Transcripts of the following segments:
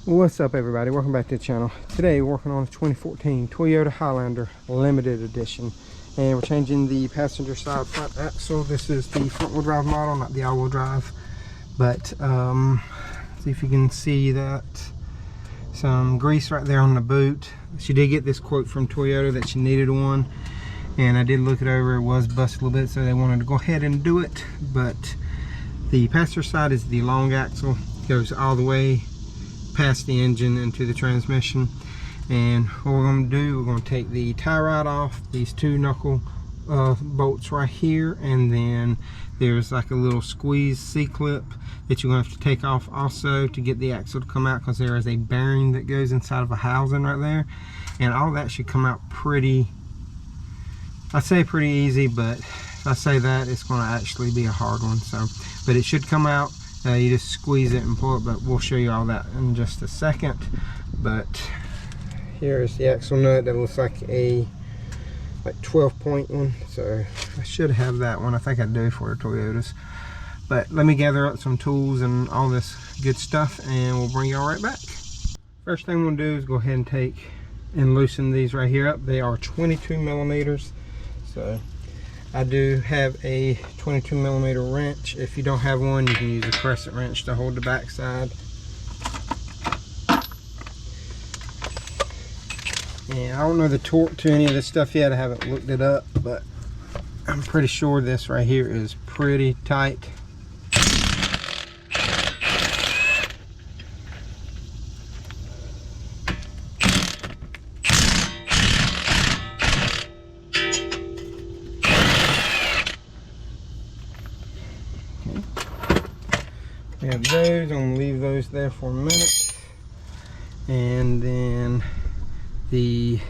What's up, everybody? Welcome back to the channel. Today we're working on a 2014 Toyota Highlander limited edition, and we're changing the passenger side front axle. This is the front wheel drive model, not the all-wheel drive, but see if you can see that some grease right there on the boot. She did get this quote from Toyota that she needed one, and I did look it over. It was busted a little bit, so they wanted to go ahead and do it. But the passenger side is the long axle, goes all the way past the engine into the transmission. And what we're going to do, we're going to take the tie rod off, these two knuckle bolts right here, and then there's like a little squeeze C-clip that you're going to have to take off also to get the axle to come out, because there is a bearing that goes inside of a housing right there, and all that should come out pretty, I say pretty easy, but if I say that, it's going to actually be a hard one. So, but it should come out. You just squeeze it and pull it, but we'll show you all that in just a second. But here's the axle nut that looks like a 12-point one, so I should have that one. I think I do for the Toyotas. But let me gather up some tools and all this good stuff, and we'll bring y'all right back. First thing we'll do is go ahead and take and loosen these right here up. They are 22 millimeters, so I do have a 22 millimeter wrench. If you don't have one, you can use a crescent wrench to hold the back side. And I don't know the torque to any of this stuff yet. I haven't looked it up, but I'm pretty sure this right here is pretty tight. We have those. I'm going to leave those there for a minute. And then the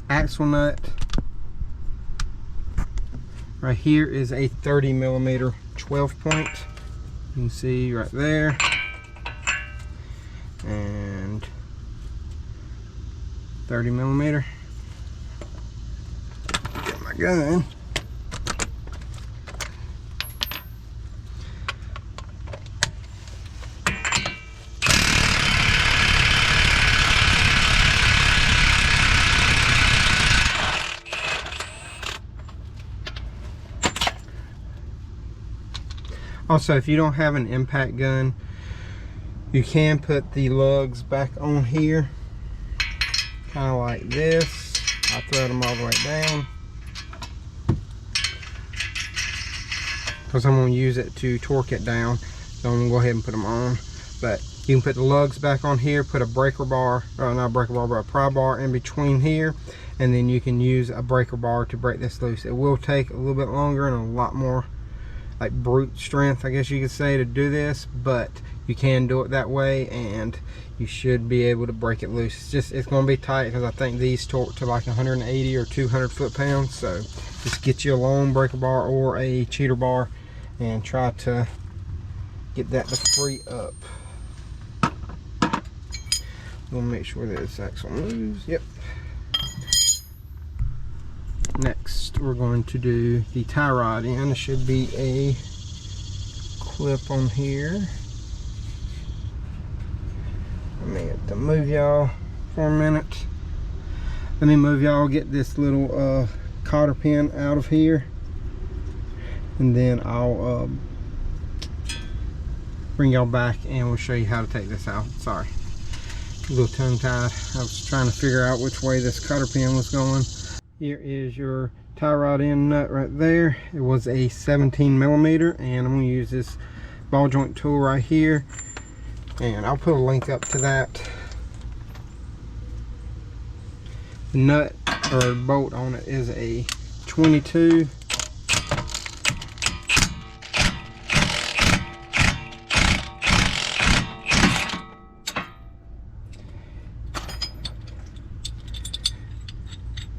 axle nut right here is a 30 millimeter 12-point. You can see right there. And 30 millimeter. Get my gun. Also, if you don't have an impact gun, you can put the lugs back on here, kind of like this. I thread them all the way down, because I'm going to use it to torque it down. So I'm going to go ahead and put them on. But you can put the lugs back on here, put a breaker bar, or not a breaker bar, but a pry bar in between here, and then you can use a breaker bar to break this loose. It will take a little bit longer and a lot more like brute strength, I guess you could say, to do this, but you can do it that way, and you should be able to break it loose. It's going to be tight, because I think these torque to like 180 or 200 foot-pounds. So just get you a long breaker bar or a cheater bar and try to get that to free up. We'll make sure that this axle moves. Yep. Next, we're going to do the tie rod in. There should be a clip on here. I may have to move y'all for a minute. Let me move y'all, get this little cotter pin out of here, and then I'll bring y'all back and we'll show you how to take this out. Sorry, a little tongue tied. I was trying to figure out which way this cotter pin was going. Here is your tie rod end nut right there. It was a 17 millimeter, and I'm going to use this ball joint tool right here, and I'll put a link up to that. The nut or bolt on it is a 22.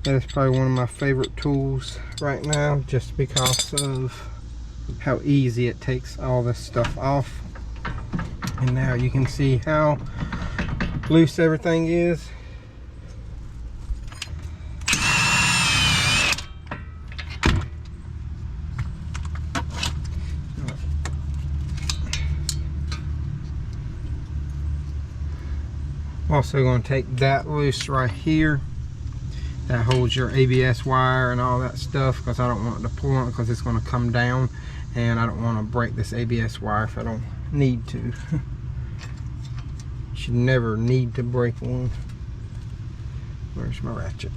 That is probably one of my favorite tools right now, just because of how easy it takes all this stuff off. And now you can see how loose everything is. Also going to take that loose right here. That holds your ABS wire and all that stuff, because I don't want it to pull on it because it's going to come down, and I don't want to break this ABS wire if I don't need to. Should never need to break one. Where's my ratchet?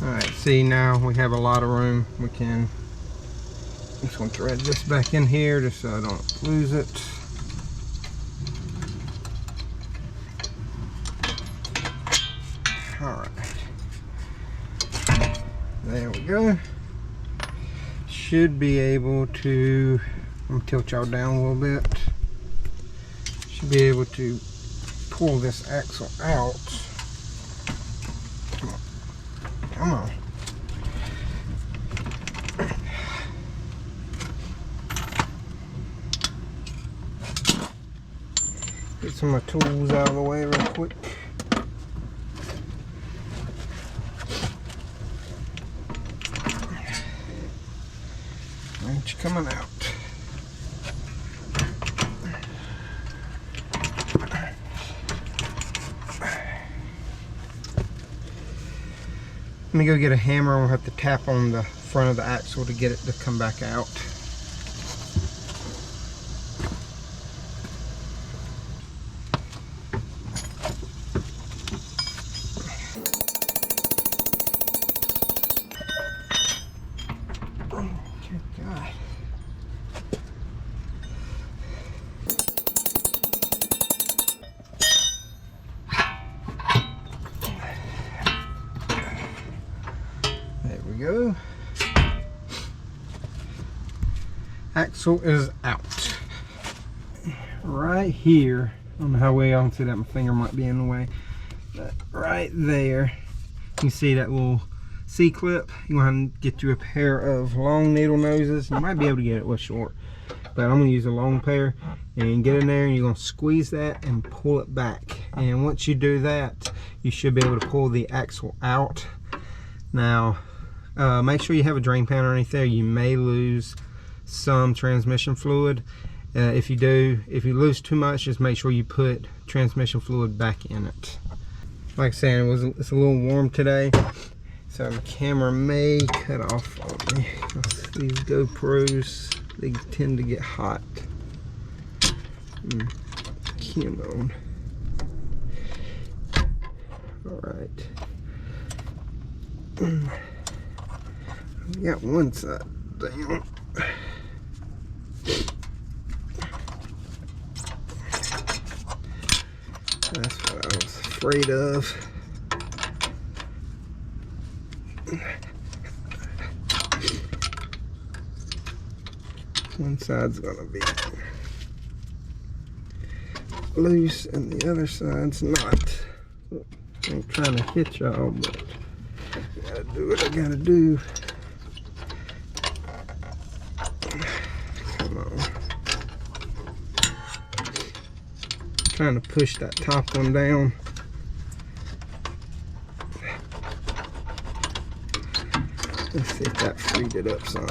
Alright, see, now we have a lot of room. We can, I'm just going to thread this back in here just so I don't lose it. Alright, there we go. Should be able to, I'm gonna tilt y'all down a little bit. Should be able to pull this axle out. Come on, come on. Get some of my tools out of the way real quick. Wrench coming out. Let me go get a hammer. We'll have to tap on the front of the axle to get it to come back out. Go. Axle is out. Right here on the highway, I don't see that, my finger might be in the way, but right there you can see that little C-clip. You want to get you a pair of long needle noses. You might be able to get it with short, but I'm going to use a long pair, and get in there and you're going to squeeze that and pull it back, and once you do that you should be able to pull the axle out. Now make sure you have a drain pan underneath there. You may lose some transmission fluid. If you do, if you lose too much, just make sure you put transmission fluid back in it. Like I said, it's a little warm today, so the camera may cut off on me. These GoPros, they tend to get hot. Come on. All right. We got one side down. That's what I was afraid of. One side's gonna be loose and the other side's not. I'm trying to hit y'all, but I gotta do what I gotta do. Come on. Trying to push that top one down. Let's see if that freed it up some.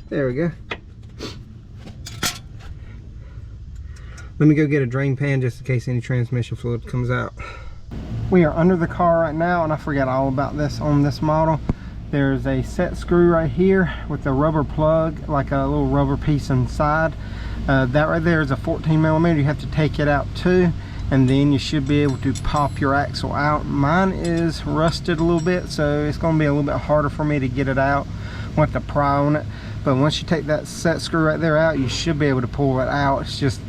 There we go. Let me go get a drain pan just in case any transmission fluid comes out. We are under the car right now, and I forgot all about this on this model. There's a set screw right here with a rubber plug, like a little rubber piece inside. That right there is a 14mm. You have to take it out too, and then you should be able to pop your axle out. Mine is rusted a little bit, so it's going to be a little bit harder for me to get it out. I want to pry on it, but once you take that set screw right there out, you should be able to pull it out. It's just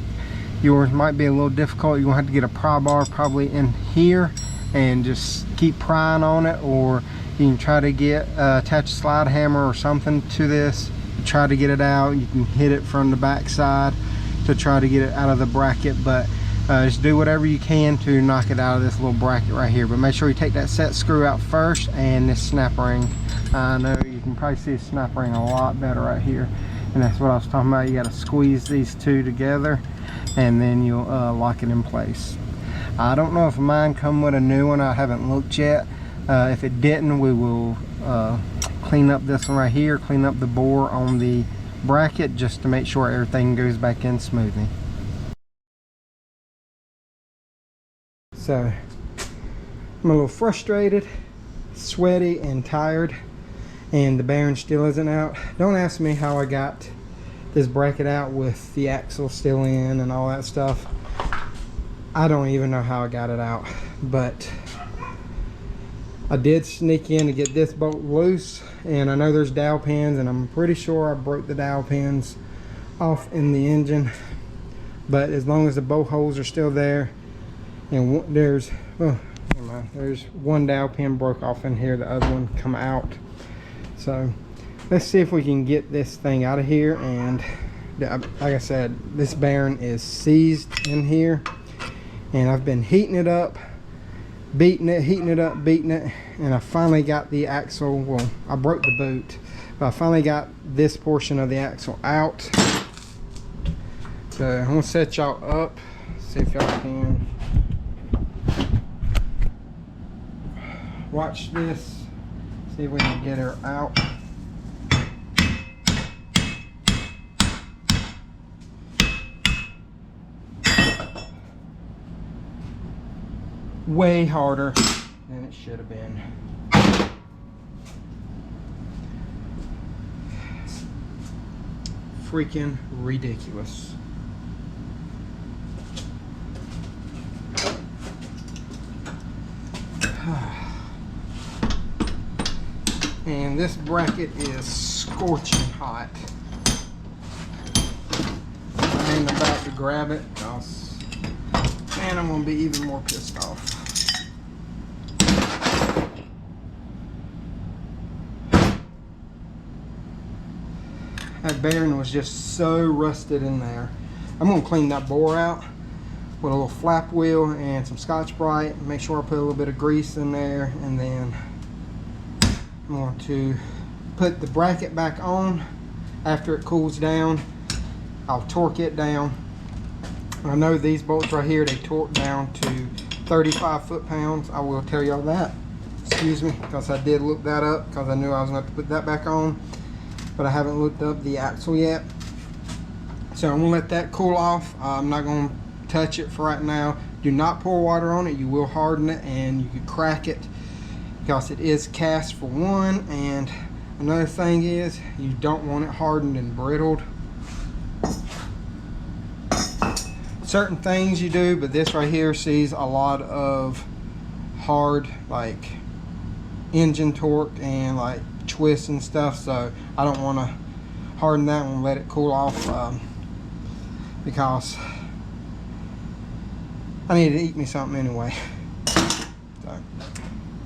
yours might be a little difficult. You're going to have to get a pry bar probably in here and just keep prying on it, or you can try to get attach a slide hammer or something to this, try to get it out. You can hit it from the back side to try to get it out of the bracket, but just do whatever you can to knock it out of this little bracket right here. But make sure you take that set screw out first, and this snap ring. I know you can probably see a snap ring a lot better right here, and that's what I was talking about. You got to squeeze these two together, and then you'll lock it in place. I don't know if mine come with a new one. I haven't looked yet, If it didn't, we will clean up this one right here, clean up the bore on the bracket just to make sure everything goes back in smoothly. So I'm a little frustrated, sweaty, and tired, and the bearing still isn't out. Don't ask me how I got this bracket out with the axle still in and all that stuff. I don't even know how I got it out, but I did sneak in to get this bolt loose, and I know there's dowel pins, and I'm pretty sure I broke the dowel pins off in the engine. But as long as the bolt holes are still there, and there's one dowel pin broke off in here, the other one come out. So let's see if we can get this thing out of here. And like I said, this bearing is seized in here, and I've been heating it up, beating it, heating it up, beating it, and I finally got the axle. Well, I broke the boot, but I finally got this portion of the axle out. So I'm gonna set y'all up, see if y'all can watch this, see if we can get her out. Way harder than it should have been. Freaking ridiculous. And this bracket is scorching hot. I ain't about to grab it, and I'm gonna be even more pissed off. That bearing was just so rusted in there. I'm gonna clean that bore out with a little flap wheel and some Scotch-Brite. Make sure I put a little bit of grease in there, and then I'm going to put the bracket back on. After it cools down, I'll torque it down. I know these bolts right here, they torque down to 35 foot-pounds. I will tell y'all that. Excuse me, because I did look that up, because I knew I was going to have to put that back on. But I haven't looked up the axle yet. So I'm going to let that cool off. I'm not going to touch it for right now. Do not pour water on it. You will harden it, and you could crack it, because it is cast for one. And another thing is, you don't want it hardened and brittled. Certain things you do, but this right here sees a lot of hard, like engine torque and like twists and stuff, so I don't want to harden that and let it cool off, because I need to eat me something anyway. So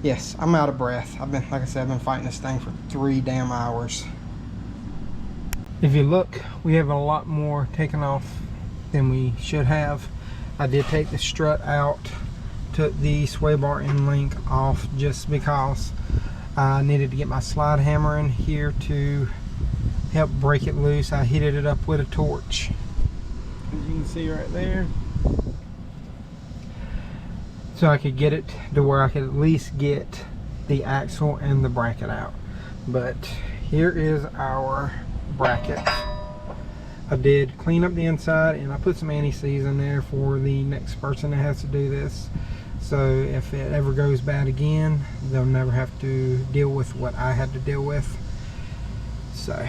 yes, I'm out of breath. Like I said, I've been fighting this thing for 3 damn hours. If you look, we have a lot more taken off than we should have. I did take the strut out, took the sway bar end link off just because I needed to get my slide hammer in here to help break it loose. I heated it up with a torch, as you can see right there, so I could get it to where I could at least get the axle and the bracket out. But here is our bracket. I did clean up the inside, and I put some anti-seize in there for the next person that has to do this. So if it ever goes bad again, they'll never have to deal with what I had to deal with. So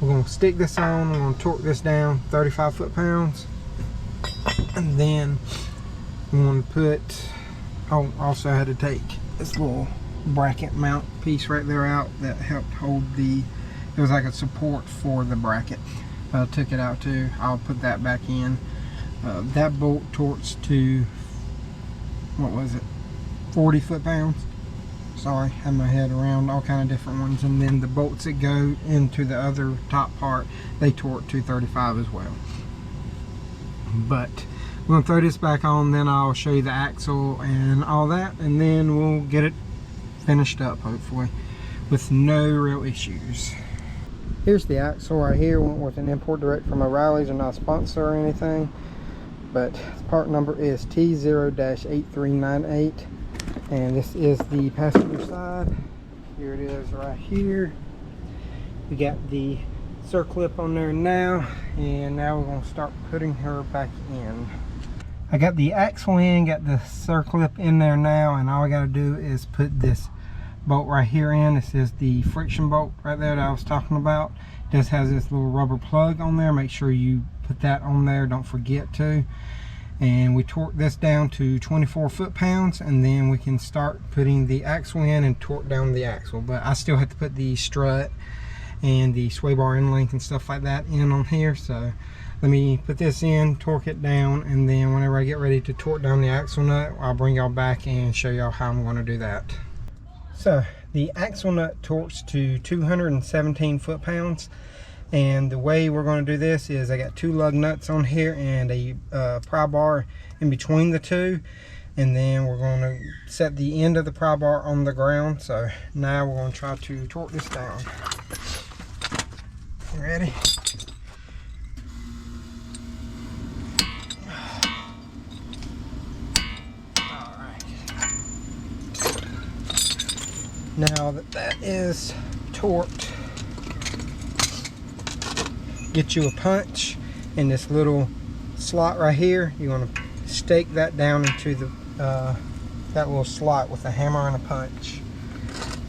we're going to stick this on. We're going to torque this down 35 foot-pounds. And then I'm going to put, oh, also I had to take this little bracket mount piece right there out that helped hold the, it was like a support for the bracket. I took it out too. I'll put that back in. That bolt torques to, what was it, 40 foot-pounds. Sorry, had my head around all kind of different ones. And then the bolts that go into the other top part, they torque to 35 as well. But we're gonna throw this back on, then I'll show you the axle and all that, and then we'll get it finished up, hopefully, with no real issues. Here's the axle right here. Went with an import direct from O'Reilly's. They're not a sponsor or anything, but part number is T0-8398. And this is the passenger side. Here it is right here. We got the circlip on there now, and now we're going to start putting her back in. I got the axle in, got the circlip in there now, and all I got to do is put this bolt right here in. This is the friction bolt right there that I was talking about. It just has this little rubber plug on there. Make sure you put that on there, don't forget to. And we torque this down to 24 foot-pounds, and then we can start putting the axle in and torque down the axle. But I still have to put the strut and the sway bar end link and stuff like that in on here. So let me put this in, torque it down, and then whenever I get ready to torque down the axle nut, I'll bring y'all back and show y'all how I'm going to do that. So the axle nut torques to 217 foot-pounds. And the way we're going to do this is I got 2 lug nuts on here and a pry bar in between the two, and then we're going to set the end of the pry bar on the ground. So now we're going to try to torque this down. You ready? Alright. Now that that is torqued, get you a punch in this little slot right here. You're going to stake that down into the that little slot with a hammer and a punch.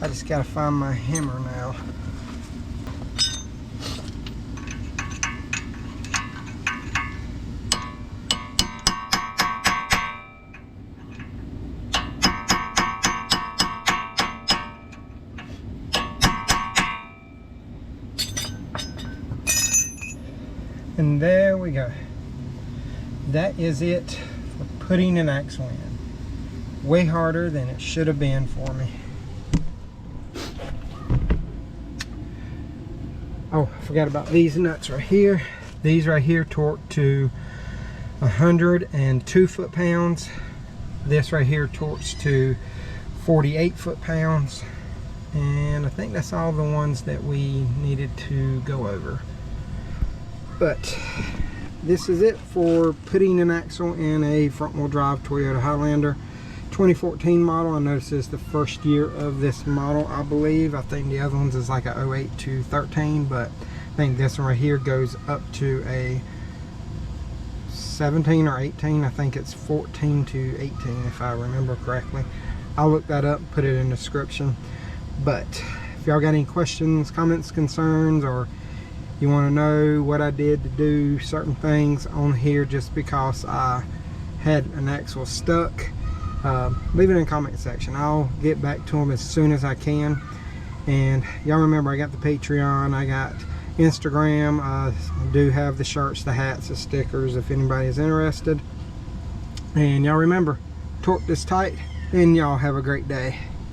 I just got to find my hammer now. And there we go. That is it for putting an axle in. Way harder than it should have been for me. Oh, I forgot about these nuts right here. These right here torque to 102 foot-pounds. This right here torques to 48 foot-pounds. And I think that's all the ones that we needed to go over. But this is it for putting an axle in a front-wheel drive Toyota Highlander 2014 model. I noticed this is the first year of this model, I believe. I think the other ones is like a 08 to 13, but I think this one right here goes up to a 17 or 18. I think it's 14 to 18 if I remember correctly. I'll look that up, put it in the description. But if y'all got any questions, comments, concerns, or you want to know what I did to do certain things on here just because I had an axle stuck, leave it in the comment section. I'll get back to them as soon as I can. And y'all remember, I got the Patreon, I got Instagram, I do have the shirts, the hats, the stickers if anybody is interested. And y'all remember, torque this tight, and y'all have a great day.